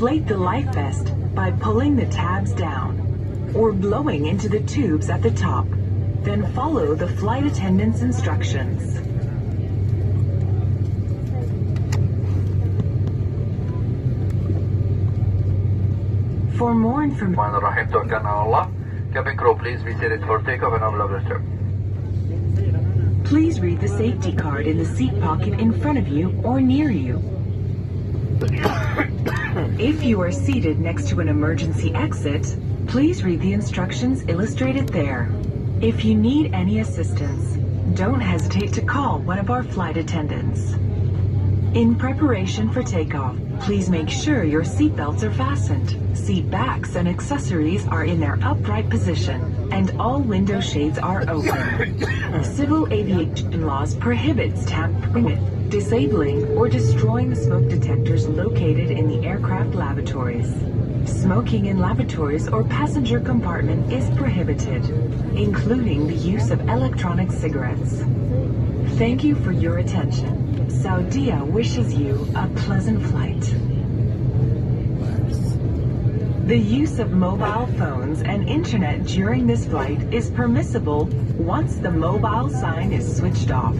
Inflate the life vest by pulling the tabs down or blowing into the tubes at the top. Then follow the flight attendant's instructions. For more information, Cabin crew, please be seated for takeoff and unload the strap. please read the safety card in the seat pocket in front of you or near you. If you are seated next to an emergency exit, please read the instructions illustrated there. If you need any assistance, don't hesitate to call one of our flight attendants. In preparation for takeoff, please make sure your seatbelts are fastened, seat backs and accessories are in their upright position, and all window shades are open. Civil aviation laws prohibits tampering, disabling, or destroying the smoke detectors located in the aircraft lavatories. Smoking in lavatories or passenger compartment is prohibited, including the use of electronic cigarettes. Thank you for your attention. Saudia wishes you a pleasant flight. The use of mobile phones and internet during this flight is permissible once the mobile sign is switched off.